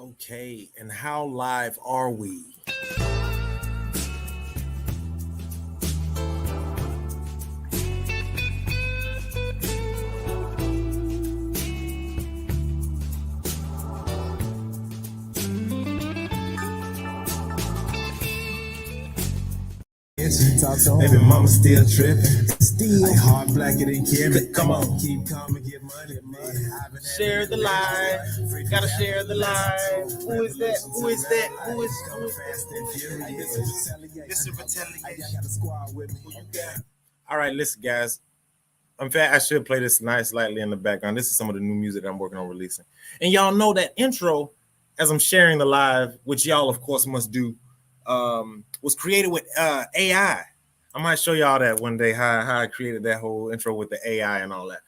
Okay, and how live are we? Baby mama still tripping. Like hard blacker than Kim. Come on, keep calm and get money. Share the live. Gotta share the live. Who is that? Who is that? Who is this? Is retaliation. All right, listen, guys. In fact, I should play this nice lightly in the background. This is some of the new music that I'm working on releasing. And y'all know that intro, as I'm sharing the live, which y'all, of course, must do, was created with AI. I might show y'all that one day, how I created that whole intro with the AI and all that.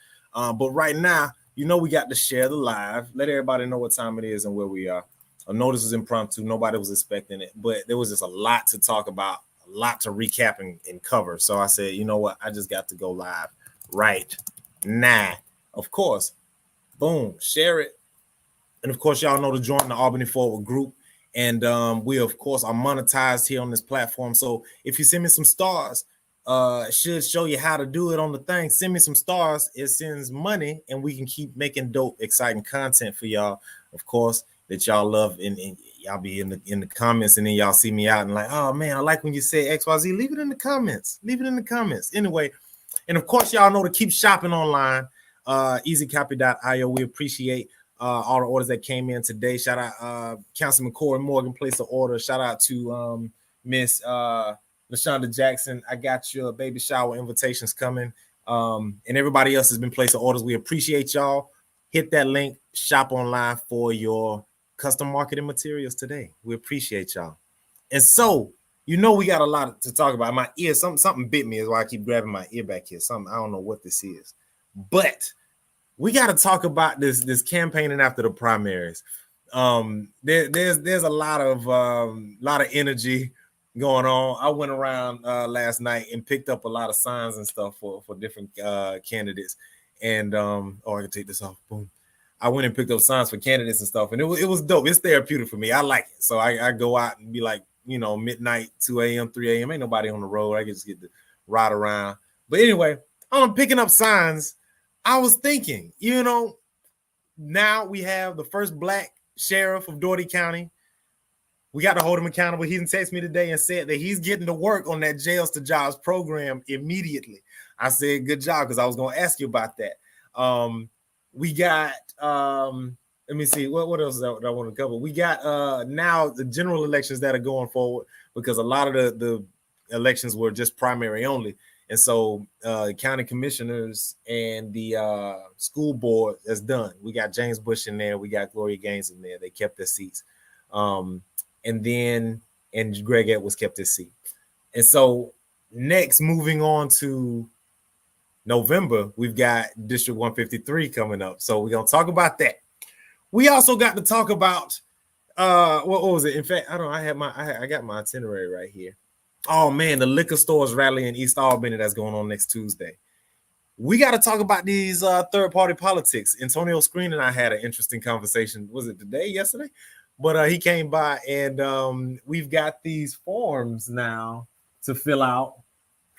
But right now, we got to share the live. Let everybody know what time it is and where we are. I know this is impromptu. Nobody was expecting it. But there was just a lot to talk about, a lot to recap and cover. So I said, you know what? I just got to go live right now. Of course, boom, share it. And of course, y'all know to join the Albany Forward group. And we, of course, are monetized here on this platform. So if you send me some stars, it should show you how to do it on the thing. Send me some stars. It sends money, and we can keep making dope, exciting content for y'all. Of course, that y'all love, and y'all be in the comments, and then y'all see me out and like, oh man, I like when you say XYZ. Leave it in the comments. Leave it in the comments. Anyway, and of course, y'all know to keep shopping online. EasyCopy.io. We appreciate all the orders that came in today. Shout out Councilman Corey Morgan placed an order. Shout out to Miss LaShonda Jackson. I got your baby shower invitations coming. And everybody else has been placing orders. We appreciate y'all. Hit that link. Shop online for your custom marketing materials today. We appreciate y'all. And so, we got a lot to talk about. My ear, something bit me is why I keep grabbing my ear back here. I don't know what this is. But we got to talk about this campaigning after the primaries. There's a lot of energy going on. I went around last night and picked up a lot of signs and stuff for different candidates. And I can take this off. Boom. I went and picked up signs for candidates and stuff, and it was dope. It's therapeutic for me. I like it. So I go out and be like, midnight, 2 a.m., 3 a.m. Ain't nobody on the road. I can just get to ride around. But anyway, I'm picking up signs. I was thinking, now we have the first black sheriff of Doherty County. We got to hold him accountable. He didn't text me today and said that he's getting to work on that Jails to Jobs program immediately. I said, good job, because I was going to ask you about that. We got, let me see, what else that I want to cover? We got now the general elections that are going forward, because a lot of the elections were just primary only. And so county commissioners and the school board is done. We got James Bush in there. We got Gloria Gaines in there. They kept their seats. And Greg Edwards kept his seat. And so next, moving on to November, we've got District 153 coming up. So we're going to talk about that. We also got to talk about, what was it? In fact, I got my itinerary right here. Oh man, the liquor stores rally in East Albany that's going on next Tuesday. We got to talk about these third-party politics. Antonio Screen and I had an interesting conversation. Was it today, yesterday? But he came by, and we've got these forms now to fill out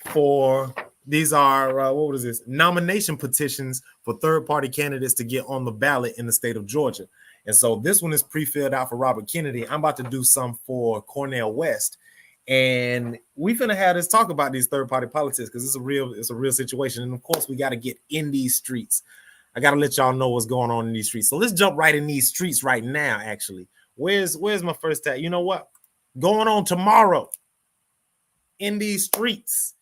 for. These are what was this? Nomination petitions for third-party candidates to get on the ballot in the state of Georgia. And so this one is pre-filled out for Robert Kennedy. I'm about to do some for Cornel West. And we're gonna have this talk about these third-party politics, because it's a real situation. And of course, we got to get in these streets. I got to let y'all know what's going on in these streets. So let's jump right in these streets right now. Actually, where's my first tag? You know what? Going on tomorrow in these streets,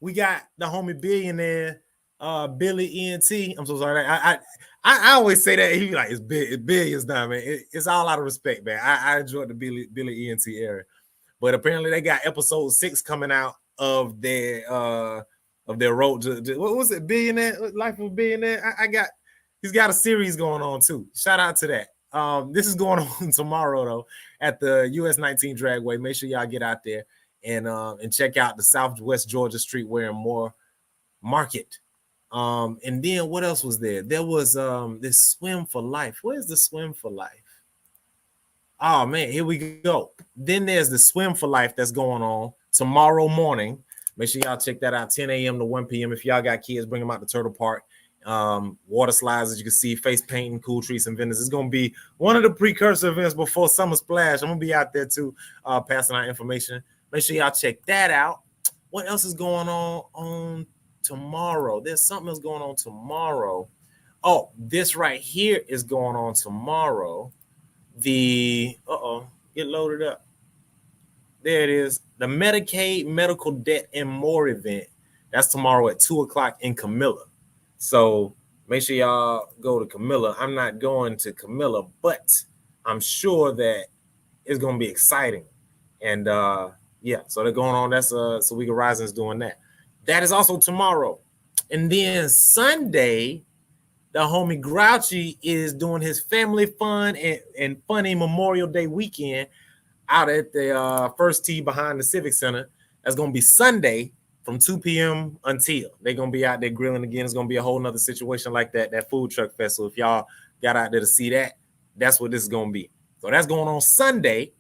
we got the homie billionaire Billy ENT. I'm so sorry. I always say that. He be like, it's billions now, man. It's all out of respect, man. I enjoyed the Billy ENT era. But apparently they got episode 6 coming out of their road to what was it? Billionaire, Life of a Billionaire. He's got a series going on too. Shout out to that. This is going on tomorrow though at the US 19 Dragway. Make sure y'all get out there and check out the Southwest Georgia Streetwear and More Market. And then what else was there? There was this Swim for Life. Where's the Swim for Life? Oh man, here we go. Then there's the Swim for Life that's going on tomorrow morning. Make sure y'all check that out, 10 a.m. to 1 p.m. If y'all got kids, bring them out to Turtle Park. Water slides, as you can see, face painting, cool treats and vendors. It's gonna be one of the precursor events before Summer Splash. I'm gonna be out there too, passing out information. Make sure y'all check that out. What else is going on tomorrow? There's something else going on tomorrow. Oh, this right here is going on tomorrow. Get loaded up. There it is. The Medicaid Medical Debt and More event. That's tomorrow at 2:00 in Camilla. So make sure y'all go to Camilla. I'm not going to Camilla, but I'm sure that it's gonna be exciting. And yeah, so they're going on. That's Sawika Rising's doing that. That is also tomorrow. And then Sunday, the homie Grouchy is doing his family fun and funny Memorial Day weekend out at the first tee behind the Civic Center. That's going to be Sunday from 2 p.m. until. They're going to be out there grilling again. It's going to be a whole nother situation like that food truck festival. If y'all got out there to see that, that's what this is going to be. So that's going on Sunday.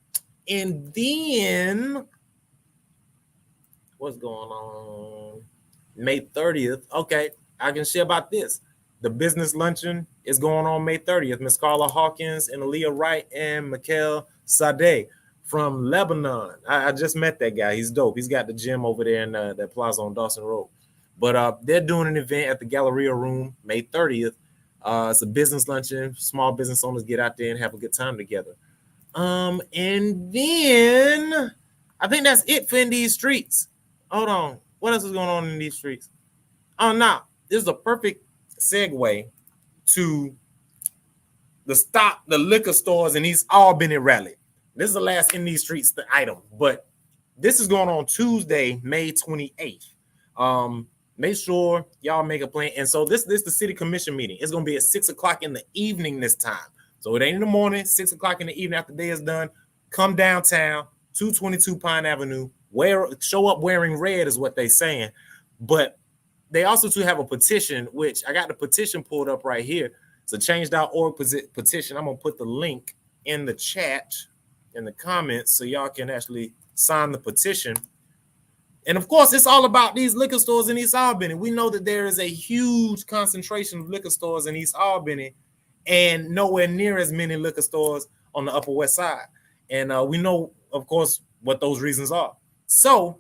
And then what's going on? May 30th. Okay, I can share about this. The business luncheon is going on May 30th. Miss Carla Hawkins and Aaliyah Wright and Mikhail Sadeh from Lebanon. I just met that guy. He's dope. He's got the gym over there in that plaza on Dawson Road. But they're doing an event at the Galleria Room May 30th. It's a business luncheon. Small business owners get out there and have a good time together. And then I think that's it for In These Streets. Hold on. What else is going on in these streets? Oh, no. This is a perfect segue to the liquor stores in East Albany rally. This is the last In These Streets item, but this is going on Tuesday, May 28th. Make sure y'all make a plan. And so this the city commission meeting. It's going to be at 6:00 in the evening this time. So it ain't in the morning, 6:00 in the evening after the day is done. Come downtown, 222 Pine Avenue. Show up wearing red is what they're saying. But they also too have a petition, which I got the petition pulled up right here. It's a change.org petition. I'm going to put the link in the chat, in the comments, so y'all can actually sign the petition. And of course, it's all about these liquor stores in East Albany. We know that there is a huge concentration of liquor stores in East Albany and nowhere near as many liquor stores on the Upper West Side. And we know, of course, what those reasons are. So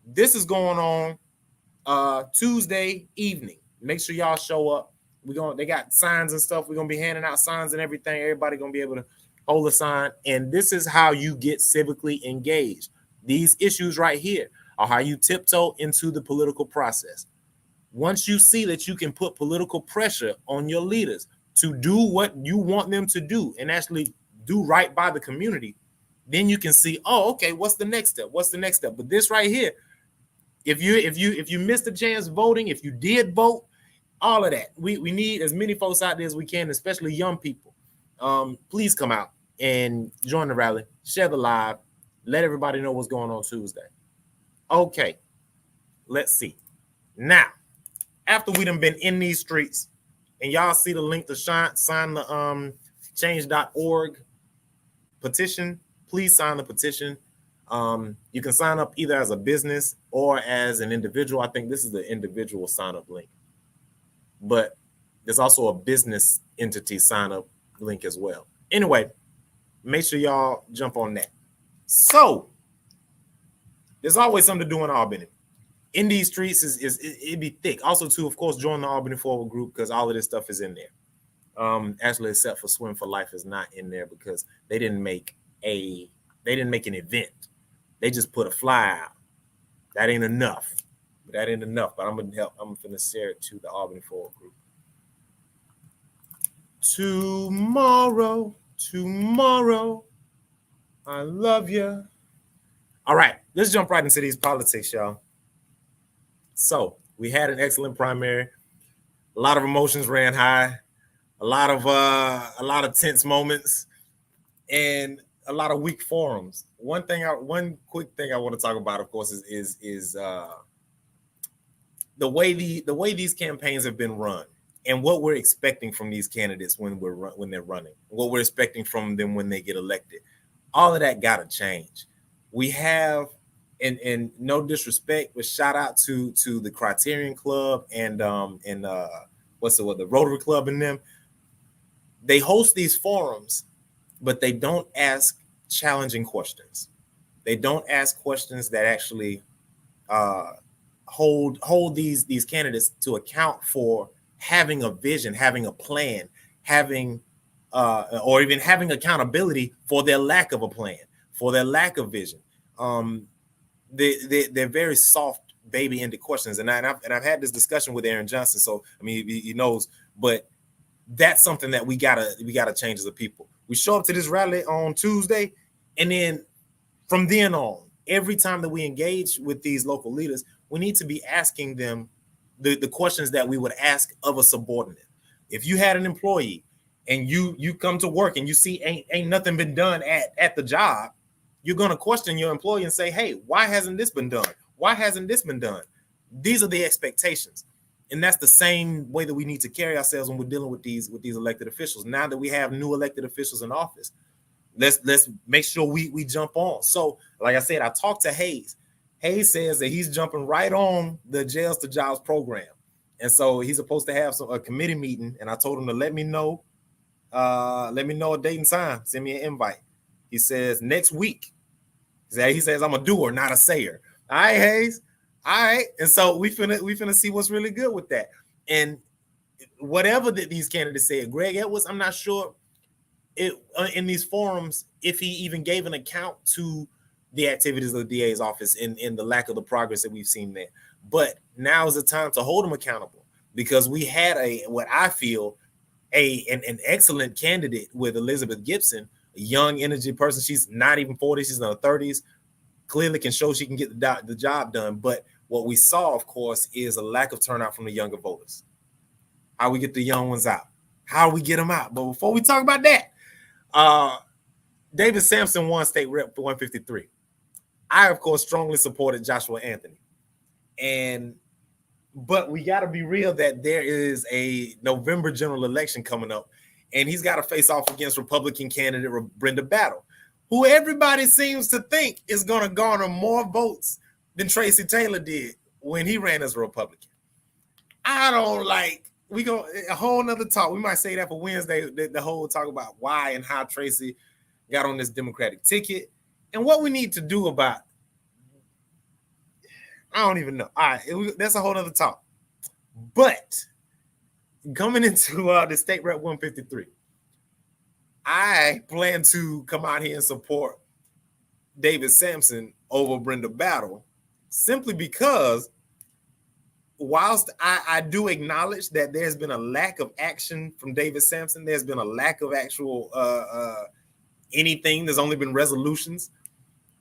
this is going on Tuesday evening. Make sure y'all show up. They got signs and stuff. We're gonna be handing out signs and everything. Everybody gonna be able to hold a sign. And this is how you get civically engaged. These issues right here are how you tiptoe into the political process. Once you see that you can put political pressure on your leaders to do what you want them to do and actually do right by the community, then you can see, oh, okay, what's the next step? What's the next step? But this right here, if you missed the chance voting, if you did vote, all of that, we need as many folks out there as we can, especially young people. Please come out and join the rally, share the live, let everybody know what's going on Tuesday. Okay, let's see. Now, after we done been in these streets, and y'all see the link to sign the change.org petition, please sign the petition. You can sign up either as a business or as an individual. I think this is the individual sign-up link. But there's also a business entity sign-up link as well. Anyway, make sure y'all jump on that. So, there's always something to do in Albany. In These Streets it'd be thick. Also, too, of course, join the Albany Forward group because all of this stuff is in there. Actually, except for Swim for Life is not in there because they didn't make an event. They just put a flyer out. That ain't enough. But I'm gonna help. I'm gonna share it to the Albany Forward group. Tomorrow, I love you. All right, let's jump right into these politics, y'all. So we had an excellent primary. A lot of emotions ran high. A lot of tense moments, and a lot of weak forums. One quick thing I want to talk about, of course, is the way these campaigns have been run, and what we're expecting from these candidates when they're running, what we're expecting from them when they get elected. All of that gotta change. We have, and no disrespect, but shout out to the Criterion Club and what's the Rotary Club and them. They host these forums, but they don't ask challenging questions. They don't ask questions that actually uh, hold these candidates to account for having a vision, having a plan, having or even having accountability for their lack of a plan, for their lack of vision. They're very soft, baby-ended questions, and I've had this discussion with Aaron Johnson, so I mean he knows, but that's something that we gotta change as a people. We show up to this rally on Tuesday, and then from then on, every time that we engage with these local leaders, we need to be asking them the questions that we would ask of a subordinate. If you had an employee and you come to work and you see ain't nothing been done at the job, you're going to question your employee and say, hey, why hasn't this been done? Why hasn't this been done? These are the expectations. And that's the same way that we need to carry ourselves when we're dealing with these elected officials. Now that we have new elected officials in office, let's make sure we jump on. So, like I said, I talked to Hayes. Hayes says that he's jumping right on the Jails to Jobs program. And so he's supposed to have a committee meeting. And I told him to let me know a date and time. Send me an invite. He says next week. He says I'm a doer, not a sayer. All right, Hayes. All right. And so we finna see what's really good with that. And whatever that these candidates said, Greg Edwards, I'm not sure in these forums if he even gave an account to the activities of the DA's office in the lack of the progress that we've seen there. But now is the time to hold him accountable, because we had what I feel an excellent candidate with Elizabeth Gibson, a young energy person. She's not even 40, she's in her 30s, clearly can show she can get the job done. But what we saw, of course, is a lack of turnout from the younger voters. How we get the young ones out, how we get them out. But before we talk about that, David Sampson won state rep for 153. I, of course, strongly supported Joshua Anthony. But we got to be real that there is a November general election coming up, and he's got to face off against Republican candidate Brenda Battle, who everybody seems to think is going to garner more votes than Tracy Taylor did when he ran as a Republican. I don't like, we go a whole nother talk. We might say that for Wednesday, the whole talk about why and how Tracy got on this Democratic ticket and what we need to do about, I don't even know. All right, that's a whole nother talk. But coming into the state rep 153, I plan to come out here and support David Sampson over Brenda Battle, simply because whilst I do acknowledge that there's been a lack of action from David Sampson, there's been a lack of actual anything. There's only been resolutions.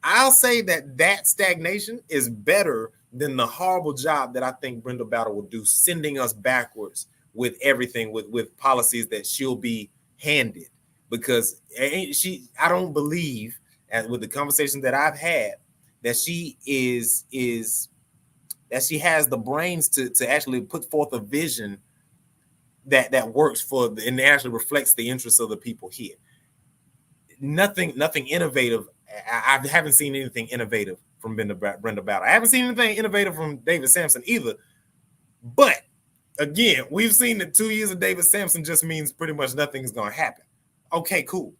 I'll say that stagnation is better than the horrible job that I think Brenda Battle will do, sending us backwards with everything, with policies that she'll be handed. Because I don't believe, as with the conversation that I've had, that she that she has the brains to actually put forth a vision that works for and actually reflects the interests of the people here. Nothing innovative. I haven't seen anything innovative from Brenda Battle. I haven't seen anything innovative from David Sampson either. But again, we've seen that 2 years of David Sampson just means pretty much nothing is going to happen. Okay, cool.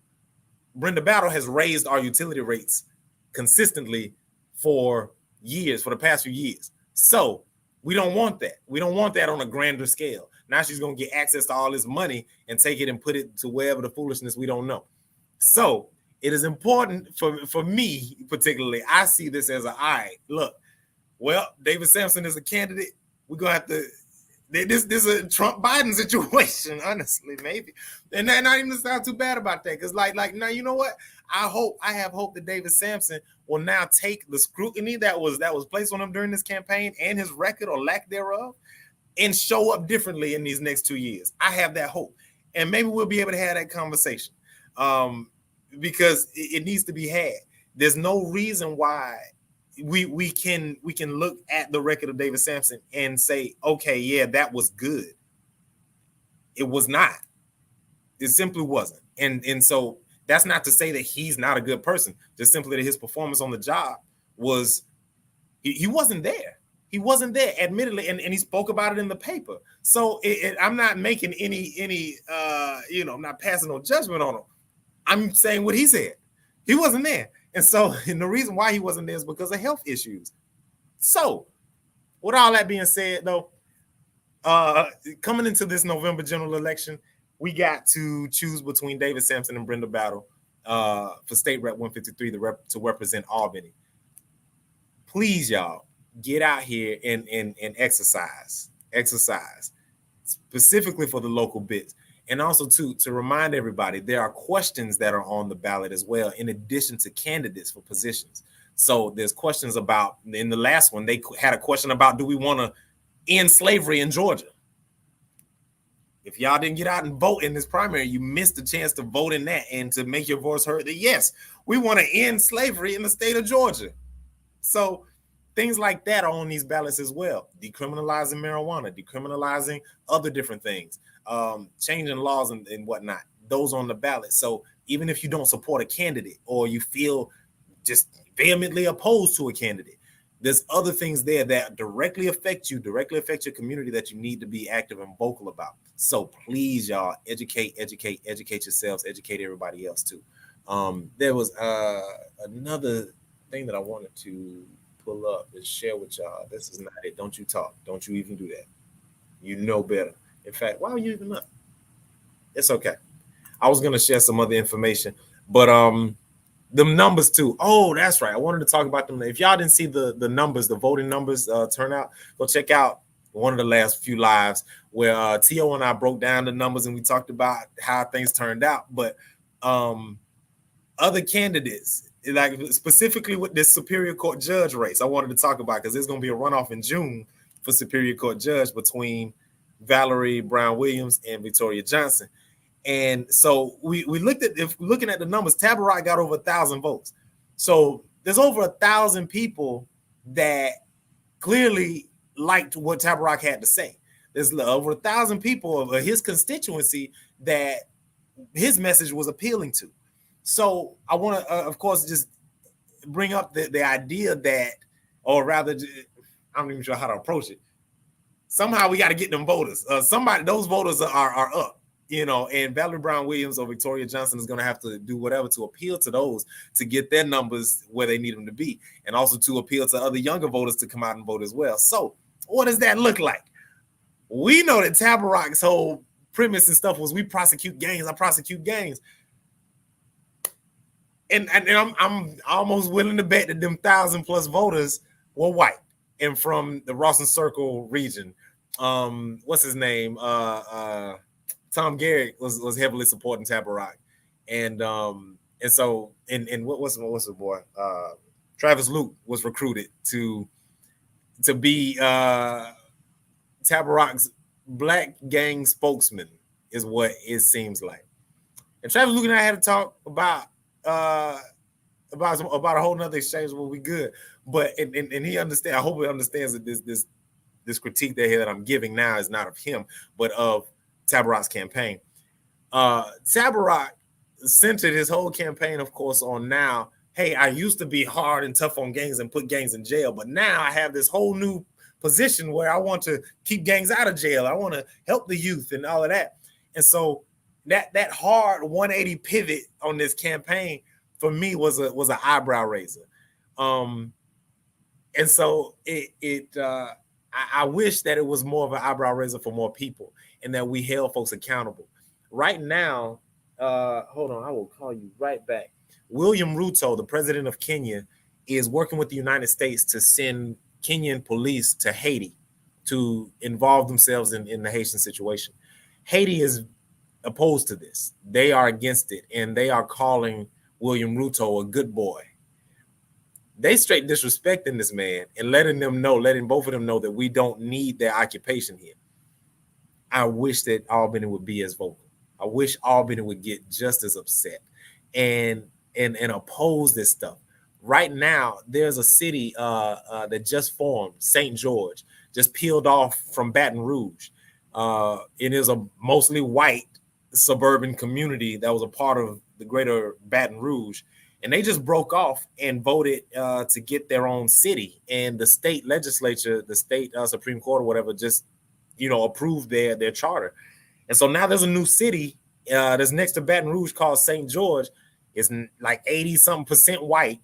Brenda Battle has raised our utility rates consistently for years, for the past few years. So we don't want that. We don't want that on a grander scale. Now she's going to get access to all this money and take it and put it to wherever the foolishness we don't know. So it is important for me, particularly, I see this as all right, look, well, David Sampson is a candidate. We're going to have to, this is a Trump-Biden situation, honestly, maybe. And that not even sound too bad about that. Because like now, you know what? I have hope that David Sampson will now take the scrutiny that was placed on him during this campaign and his record or lack thereof and show up differently in these next 2 years. I have that hope. And maybe we'll be able to have that conversation. Because it needs to be had. There's no reason why we can look at the record of David Sampson and say, okay, yeah, that was good. It was not. It simply wasn't. And so That's not to say that he's not a good person, just simply that his performance on the job was, he wasn't there. He wasn't there, admittedly, and he spoke about it in the paper. So I'm not making any I'm not passing no judgment on him. I'm saying what he said. He wasn't there. And so, and the reason why he wasn't there is because of health issues. So, with all that being said, though, coming into this November general election, we got to choose between David Sampson and Brenda Battle for State Rep 153 to represent Albany. Please, y'all, get out here and exercise, specifically for the local bits. And also, to remind everybody, there are questions that are on the ballot as well, in addition to candidates for positions. So there's questions about, in the last one, they had a question about, do we want to end slavery in Georgia? If y'all didn't get out and vote in this primary, you missed the chance to vote in that and to make your voice heard that, yes, we want to end slavery in the state of Georgia. So things like that are on these ballots as well. Decriminalizing marijuana, decriminalizing other different things, changing laws and whatnot. Those on the ballot. So even if you don't support a candidate or you feel just vehemently opposed to a candidate, there's other things there that directly affect you, directly affect your community that you need to be active and vocal about. So please, y'all, educate yourselves, educate everybody else too. There was another thing that I wanted to pull up and share with y'all. This is not it. Don't you talk. Don't you even do that. You know better. In fact, why are you even up? It's okay. I was gonna share some other information, but them numbers too. Oh, that's right. I wanted to talk about them. If y'all didn't see the numbers, the voting numbers turnout, go check out one of the last few lives where T.O. and I broke down the numbers and we talked about how things turned out. But other candidates, like specifically with this Superior Court judge race, I wanted to talk about because there's going to be a runoff in June for Superior Court judge between Valerie Brown Williams and Victoria Johnson. And so we looked at, if looking at the numbers, Tabarrok got over 1,000 votes. So there's over 1,000 people that clearly liked what Tabarrok had to say. There's over 1,000 people of his constituency that his message was appealing to. So I want to, of course, just bring up the idea that, or rather, I'm not even sure how to approach it. Somehow we got to get them voters. Those voters are up. And Valerie Brown Williams or Victoria Johnson is going to have to do whatever to appeal to those to get their numbers where they need them to be, and also to appeal to other younger voters to come out and vote as well. So what does that look like? We know that Tabarrok's whole premise and stuff was we prosecute gangs. I prosecute gangs. And I'm almost willing to bet that them 1,000+ voters were white and from the Rawson Circle region. What's his name? Tom Garrett was heavily supporting Tabarrok, and so what's the boy? Travis Luke was recruited to be Tabarrok's black gang spokesman, is what it seems like. And Travis Luke and I had to talk about a whole nother exchange. Will be good, but and he understands. I hope he understands that this critique that I'm giving now is not of him, but of Tabarrok's campaign. Tabarrok centered his whole campaign, of course, on now, hey, I used to be hard and tough on gangs and put gangs in jail, but now I have this whole new position where I want to keep gangs out of jail. I want to help the youth and all of that. And so that hard 180 pivot on this campaign for me was an eyebrow raiser. And so I wish that it was more of an eyebrow raiser for more people, and that we held folks accountable. Right now, hold on, I will call you right back. William Ruto, the president of Kenya, is working with the United States to send Kenyan police to Haiti to involve themselves in the Haitian situation. Haiti is opposed to this. They are against it, and they are calling William Ruto a good boy. They straight disrespecting this man and letting both of them know that we don't need their occupation here. I wish that Albany would be as vocal. I wish Albany would get just as upset and oppose this stuff. Right now, there's a city that just formed, St. George, just peeled off from Baton Rouge. It is a mostly white suburban community that was a part of the greater Baton Rouge, and they just broke off and voted to get their own city. And the state legislature, the state Supreme Court or whatever, just approved their charter. And so now there's a new city that's next to Baton Rouge called St. George. It's like 80-something% white,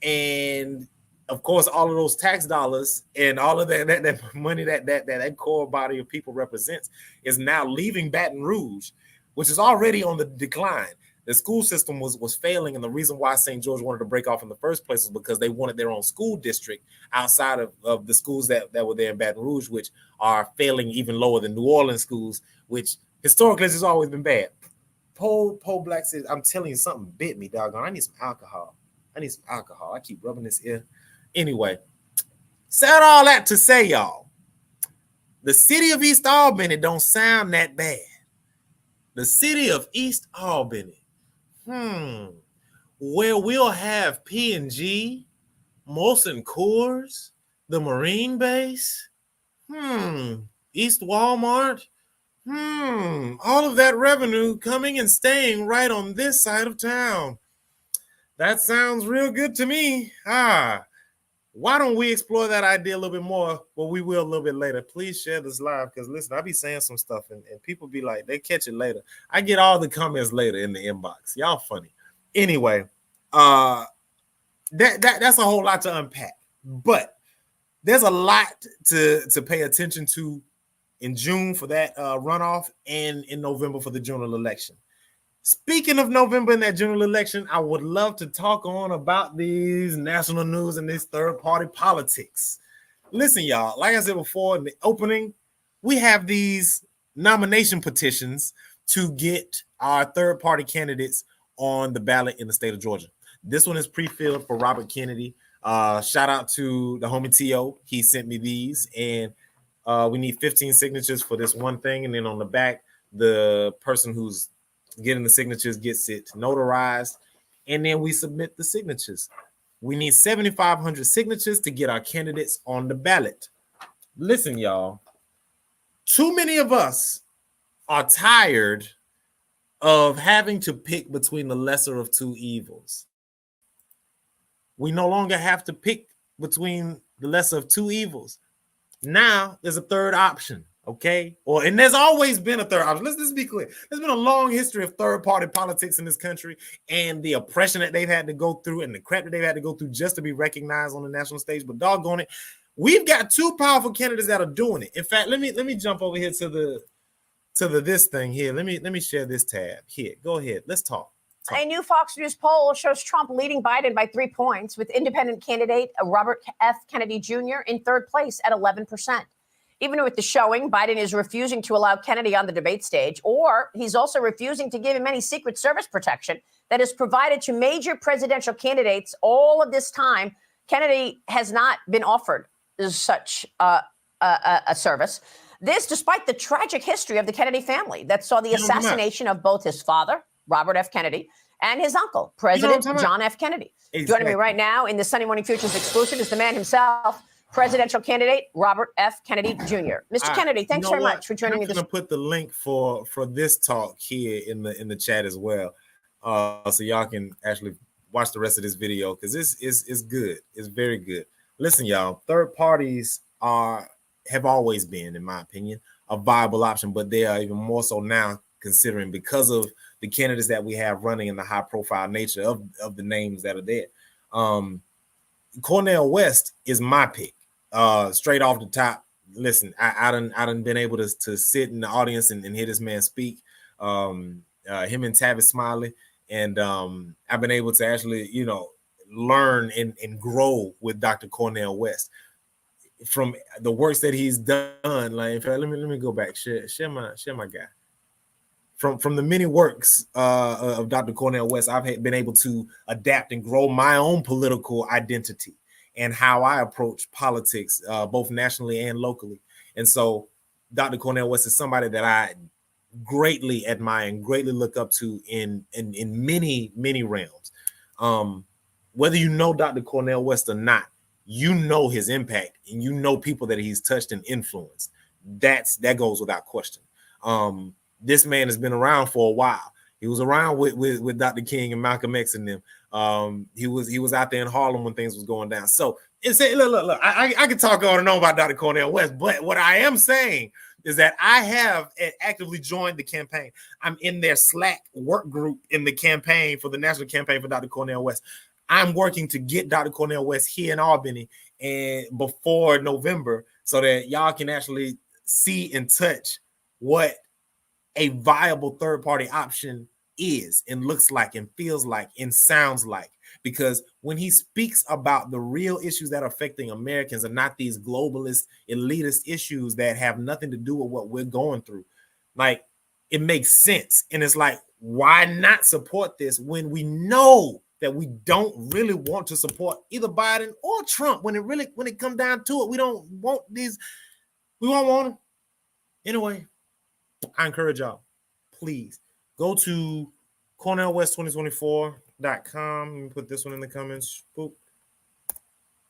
and of course, all of those tax dollars and all of that money that core body of people represents is now leaving Baton Rouge, which is already on the decline. The school system was failing, and the reason why St. George wanted to break off in the first place was because they wanted their own school district outside of the schools that were there in Baton Rouge, which are failing even lower than New Orleans schools, which historically has always been bad. Poe Black says, I'm telling you, something bit me, doggone. I need some alcohol. I keep rubbing this ear. Anyway, said all that to say, y'all, the city of East Albany don't sound that bad. The city of East Albany, where we'll have P&G, Molson Coors, the Marine Base, East Walmart, all of that revenue coming and staying right on this side of town. That sounds real good to me. Why don't we explore that idea a little bit more? Well, we will a little bit later. Please share this live, because listen, I be saying some stuff and people be like, they catch it later. I get all the comments later in the inbox. Y'all funny. Anyway, that's a whole lot to unpack. But there's a lot to pay attention to in June for that runoff and in November for the general election. Speaking of November and that general election, I would love to talk on about these national news and this third-party politics. Listen, y'all, like I said before in the opening, we have these nomination petitions to get our third-party candidates on the ballot in the state of Georgia. This one is pre-filled for Robert Kennedy. Shout out to the homie T.O. He sent me these, and we need 15 signatures for this one thing, and then on the back, the person who's getting the signatures gets it notarized, and then we submit the signatures. We need 7,500 signatures to get our candidates on the ballot. Listen, y'all, too many of us are tired of having to pick between the lesser of two evils. We no longer have to pick between the lesser of two evils. Now there's a third option. Okay, and there's always been a third option. Let's be clear. There's been a long history of third-party politics in this country, and the oppression that they've had to go through and the crap that they've had to go through just to be recognized on the national stage. But doggone it, we've got two powerful candidates that are doing it. In fact, let me jump over here to the this thing here. Let me share this tab here. Go ahead. Let's talk. A new Fox News poll shows Trump leading Biden by 3 points, with independent candidate Robert F. Kennedy Jr. in third place at 11%. Even with the showing, Biden is refusing to allow Kennedy on the debate stage, or he's also refusing to give him any Secret Service protection that is provided to major presidential candidates. All of this time, Kennedy has not been offered such a service. This, despite the tragic history of the Kennedy family that saw the assassination of both his father, Robert F. Kennedy, and his uncle, President John F. Kennedy. Exactly. Joining me right now in the Sunday Morning Futures exclusive is the man himself, presidential candidate Robert F. Kennedy Jr. Mr. Kennedy, thanks very much for joining me. I'm going to put the link for this talk here in the chat as well, so y'all can actually watch the rest of this video, because this is good. It's very good. Listen, y'all, third parties have always been, in my opinion, a viable option, but they are even more so now, considering because of the candidates that we have running and the high profile nature of the names that are there. Cornel West is my pick. Straight off the top. Listen, I done been able to sit in the audience and hear this man speak. Him and Tavis Smiley, and I've been able to actually, learn and grow with Dr. Cornel West from the works that he's done. Like, in fact, let me go back. Share my guy. From the many works of Dr. Cornel West, I've been able to adapt and grow my own political identity and how I approach politics, both nationally and locally. And so Dr. Cornel West is somebody that I greatly admire and greatly look up to in many, many realms. Whether you know Dr. Cornel West or not, you know his impact and you know people that he's touched and influenced. That goes without question. This man has been around for a while. He was around with Dr. King and Malcolm X and them. He was out there in Harlem when things was going down. So it's look. I can talk on and on about Dr. Cornel West, but what I am saying is that I have actively joined the campaign. I'm in their Slack work group in the campaign for the national campaign for Dr. Cornel West. I'm working to get Dr. Cornel West here in Albany and before November so that y'all can actually see and touch what a viable third-party option is and looks like and feels like and sounds like. Because when he speaks about the real issues that are affecting Americans and not these globalist, elitist issues that have nothing to do with what we're going through, like, it makes sense. And it's like, why not support this when we know that we don't really want to support either Biden or Trump? When it comes down to it, we don't want these, we won't want them. Anyway, I encourage y'all, please go to CornelWest2024.com. Let me put this one in the comments. Boop.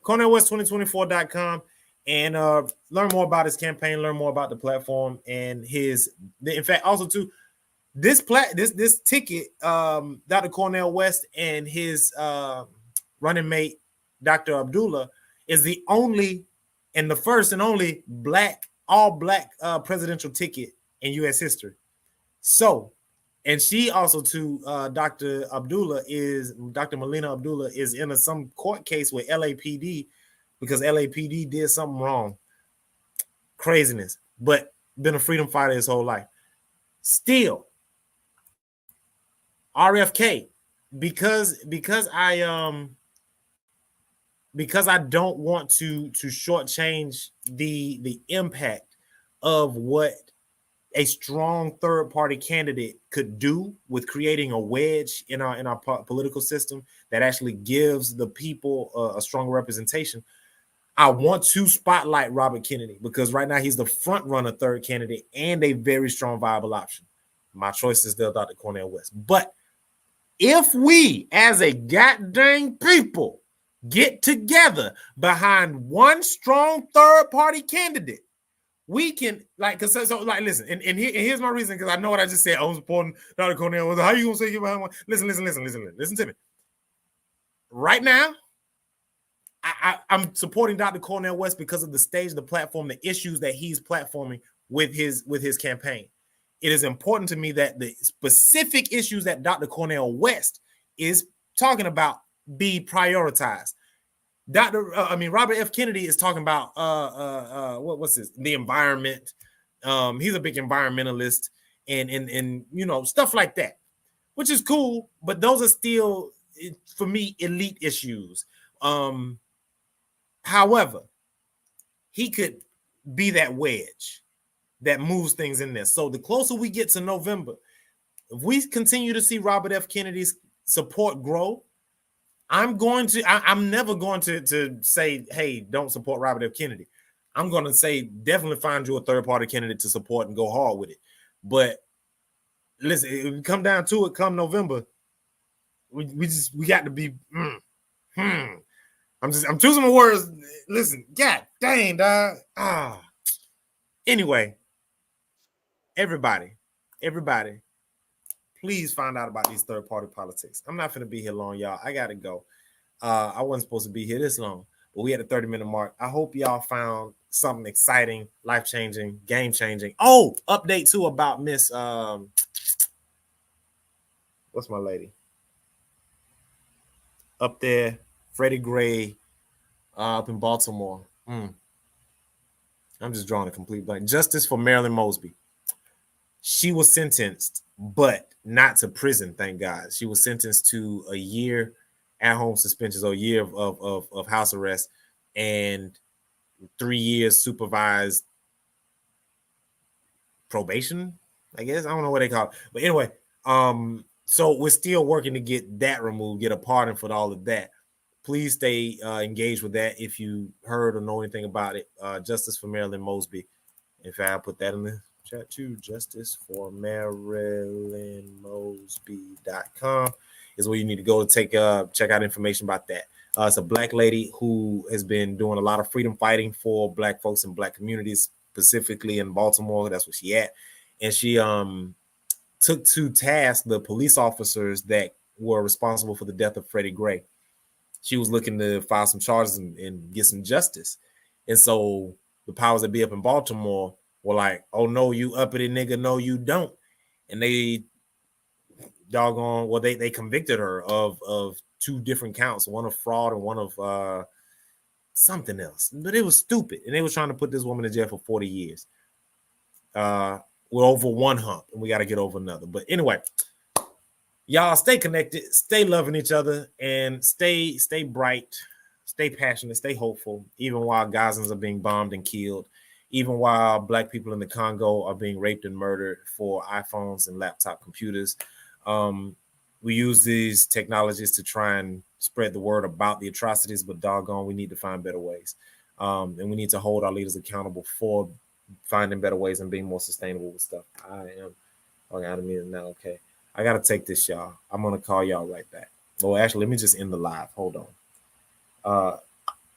CornelWest2024.com and learn more about his campaign, learn more about the platform and in fact, also too, this ticket, Dr. Cornel West and his running mate, Dr. Abdullah, is the only and the first and only all black presidential ticket in U.S. history. So, and she also too, Dr. Melina Abdullah is in some court case with LAPD because LAPD did something wrong. Craziness, but been a freedom fighter his whole life. Still, RFK, because I don't want to shortchange the impact of what a strong third-party candidate could do with creating a wedge in our political system that actually gives the people a stronger representation. I want to spotlight Robert Kennedy because right now he's the front-runner third candidate and a very strong, viable option. My choice is still Dr. Cornel West. But if we, as a goddamn people, get together behind one strong third-party candidate, we can listen, and here's my reason, because I know what I just said. I was supporting Dr. Cornel. How you gonna say you behind one? Listen to me. Right now, I'm supporting Dr. Cornel West because of the stage, the platform, the issues that he's platforming with his campaign. It is important to me that the specific issues that Dr. Cornel West is talking about be prioritized. Robert F. Kennedy is talking about what's this? The environment. He's a big environmentalist and stuff like that, which is cool. But those are still, for me, elite issues. However, he could be that wedge that moves things in there. So the closer we get to November, if we continue to see Robert F. Kennedy's support grow, I'm never going to say, hey, don't support Robert F. Kennedy. I'm going to say, definitely find you a third-party candidate to support and go hard with it. But listen, if we come down to it, come November, we got to be, I'm choosing my words. Listen, god dang, dog. Anyway, everybody, please find out about these third-party politics. I'm not going to be here long, y'all. I got to go. I wasn't supposed to be here this long, but we had a 30-minute mark. I hope y'all found something exciting, life-changing, game-changing. Oh, update too about Miss, what's my lady? Up there, Freddie Gray, up in Baltimore. I'm just drawing a complete blank. Justice for Marilyn Mosby. She was sentenced, but not to prison, thank God. She was sentenced to a year at-home suspension, or a year of house arrest, and 3 years supervised probation, I guess. I don't know what they call it. But anyway, so we're still working to get that removed, get a pardon for all of that. Please stay engaged with that if you heard or know anything about it. Justice for Marilyn Mosby. In fact, I'll put that in the chat too. JusticeForMarilynMosby.com is where you need to go to check out information about that. It's a Black lady who has been doing a lot of freedom fighting for Black folks in Black communities, specifically in Baltimore. That's where she at. And she took to task the police officers that were responsible for the death of Freddie Gray. She was looking to file some charges and get some justice. And so the powers that be up in Baltimore were like, oh, no, you uppity nigga, no, you don't. And they they convicted her of 2 different counts, one of fraud and one of something else. But it was stupid. And they were trying to put this woman in jail for 40 years. We're over one hump and we got to get over another. But anyway, y'all stay connected, stay loving each other, and stay bright, stay passionate, stay hopeful, even while Gazans are being bombed and killed, even while Black people in the Congo are being raped and murdered for iPhones and laptop computers. We use these technologies to try and spread the word about the atrocities, but doggone, we need to find better ways. And we need to hold our leaders accountable for finding better ways and being more sustainable with stuff. Okay, I mean now, okay. I gotta take this, y'all. I'm gonna call y'all right back. Well, actually, let me just end the live. Hold on.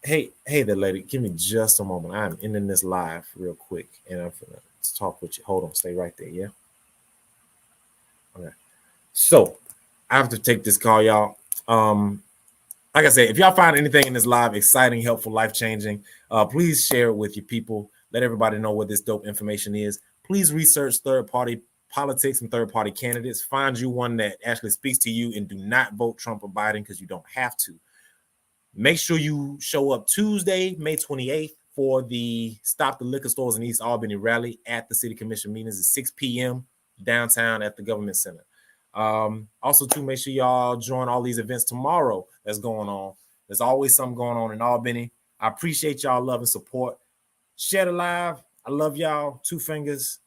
Hey there, lady. Give me just a moment. I'm ending this live real quick, and I'm gonna talk with you. Hold on, stay right there, yeah. Okay. So I have to take this call, y'all. Like I said, if y'all find anything in this live exciting, helpful, life-changing, please share it with your people. Let everybody know what this dope information is. Please research third-party politics and third-party candidates. Find you one that actually speaks to you, and do not vote Trump or Biden because you don't have to. Make sure you show up Tuesday, May 28th for the Stop the Liquor Stores in East Albany rally at the City Commission meetings at 6 p.m. downtown at the Government Center. Also, too, make sure y'all join all these events tomorrow that's going on. There's always something going on in Albany. I appreciate y'all love and support. Share the live. I love y'all. 2 fingers.